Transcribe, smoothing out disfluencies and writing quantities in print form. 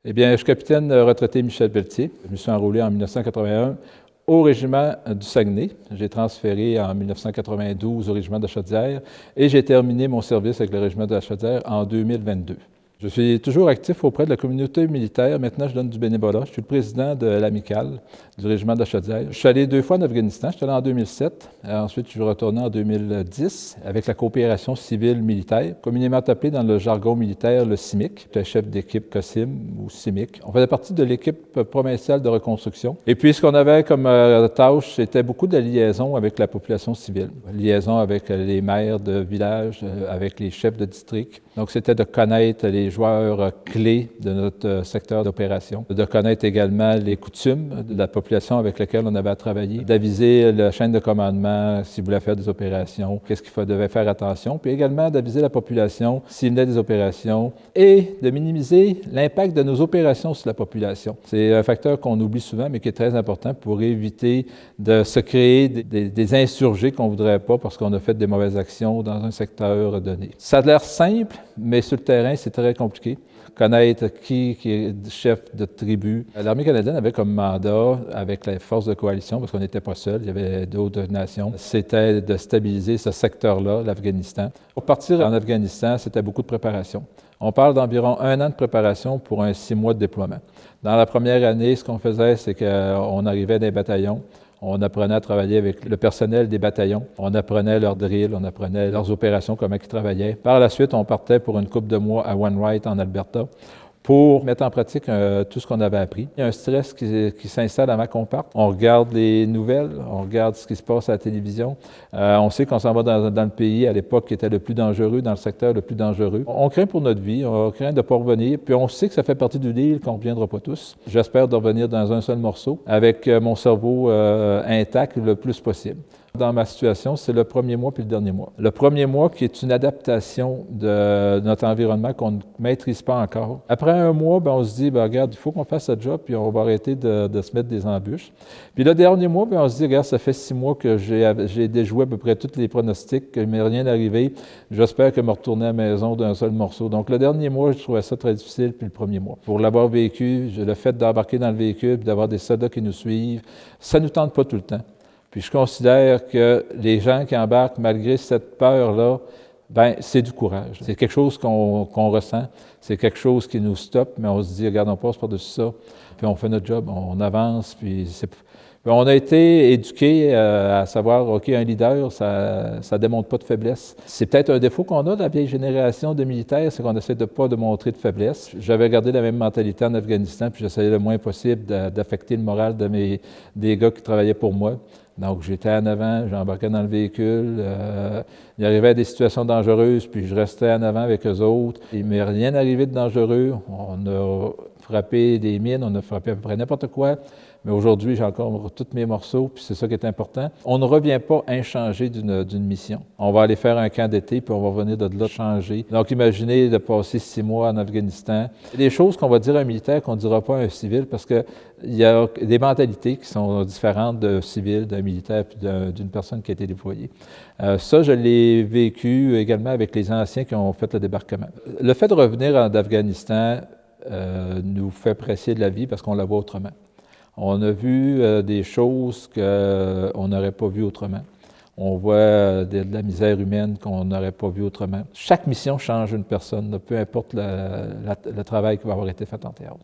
Eh bien, je suis capitaine retraité Michel Pelletier. Je me suis enrôlé en 1981 au régiment du Saguenay. J'ai transféré en 1992 au régiment de la Chaudière et j'ai terminé mon service avec le régiment de la Chaudière en 2022. Je suis toujours actif auprès de la communauté militaire. Maintenant, je donne du bénévolat. Je suis le président de l'amicale du régiment de la Chaudière. Je suis allé 2 fois en Afghanistan. Je suis allé en 2007. Ensuite, je suis retourné en 2010 avec la coopération civile-militaire, communément appelée dans le jargon militaire le CIMIC. J'étais chef d'équipe COSIM ou CIMIC. On faisait partie de l'équipe provinciale de reconstruction. Et puis, ce qu'on avait comme tâche, c'était beaucoup de liaison avec la population civile. Liaison avec les maires de village, avec les chefs de district. Donc, c'était de connaître les joueurs clés de notre secteur d'opération, de connaître également les coutumes de la population avec laquelle on avait à travailler, d'aviser la chaîne de commandement s'il voulait faire des opérations, qu'est-ce qu'il devait faire attention, puis également d'aviser la population s'il venait des opérations et de minimiser l'impact de nos opérations sur la population. C'est un facteur qu'on oublie souvent, mais qui est très important pour éviter de se créer des insurgés qu'on ne voudrait pas parce qu'on a fait des mauvaises actions dans un secteur donné. Ça a l'air simple, mais sur le terrain, c'est très compliqué. Connaître qui est chef de tribu. L'Armée canadienne avait comme mandat, avec les forces de coalition, parce qu'on n'était pas seul, il y avait d'autres nations, c'était de stabiliser ce secteur-là, l'Afghanistan. Pour partir en Afghanistan, c'était beaucoup de préparation. On parle d'environ 1 an de préparation pour un 6 mois de déploiement. Dans la première année, ce qu'on faisait, c'est qu'on arrivait dans les bataillons. On apprenait à travailler avec le personnel des bataillons. On apprenait leurs drills, on apprenait leurs opérations, comment ils travaillaient. Par la suite, on partait pour une couple de mois à Wainwright, en Alberta, pour mettre en pratique tout ce qu'on avait appris. Il y a un stress qui s'installe avant qu'on parte. On regarde les nouvelles, on regarde ce qui se passe à la télévision. On sait qu'on s'en va dans le pays à l'époque qui était le plus dangereux, dans le secteur le plus dangereux. On craint pour notre vie, on craint de ne pas revenir, puis on sait que ça fait partie du deal qu'on ne reviendra pas tous. J'espère de revenir dans un seul morceau, avec mon cerveau intact le plus possible. Dans ma situation, c'est le premier mois puis le dernier mois. Le premier mois qui est une adaptation de notre environnement qu'on ne maîtrise pas encore. Après 1 mois, on se dit, regarde, il faut qu'on fasse ce job, puis on va arrêter de se mettre des embûches. Puis le dernier mois, on se dit, regarde, ça fait 6 mois que j'ai déjoué à peu près tous les pronostics, qu'il ne m'est rien arrivé. J'espère que me retourner à la maison d'un seul morceau. Donc le dernier mois, je trouvais ça très difficile, puis le premier mois. Pour l'avoir vécu, le fait d'embarquer dans le véhicule, puis d'avoir des soldats qui nous suivent, ça ne nous tente pas tout le temps. Puis je considère que les gens qui embarquent, malgré cette peur-là, c'est du courage. C'est quelque chose qu'on ressent, c'est quelque chose qui nous stoppe, mais on se dit, regarde, on passe par-dessus ça, puis on fait notre job, on avance, puis on a été éduqués à savoir, OK, un leader, ça ne démontre pas de faiblesse. C'est peut-être un défaut qu'on a de la vieille génération de militaires, c'est qu'on essaie de pas de montrer de faiblesse. J'avais gardé la même mentalité en Afghanistan, puis j'essayais le moins possible d'affecter le moral des gars qui travaillaient pour moi. Donc, j'étais en avant, j'embarquais dans le véhicule, il arrivait à des situations dangereuses, puis je restais en avant avec eux autres. Il ne m'est rien arrivé de dangereux. On a frappé des mines, on a frappé à peu près n'importe quoi. Mais aujourd'hui, j'ai encore tous mes morceaux, puis c'est ça qui est important. On ne revient pas inchangé d'une mission. On va aller faire un camp d'été, puis on va revenir de là changer. Donc, imaginez de passer 6 mois en Afghanistan. Il y a des choses qu'on va dire à un militaire qu'on ne dira pas à un civil, parce qu'il y a des mentalités qui sont différentes d'un civil, d'un militaire, puis d'une personne qui a été déployée. Ça, je l'ai vécu également avec les anciens qui ont fait le débarquement. Le fait de revenir d'Afghanistan nous fait apprécier de la vie parce qu'on la voit autrement. On a vu des choses qu'on n'aurait pas vues autrement. On voit de la misère humaine qu'on n'aurait pas vue autrement. Chaque mission change une personne, peu importe le travail qui va avoir été fait en théâtre.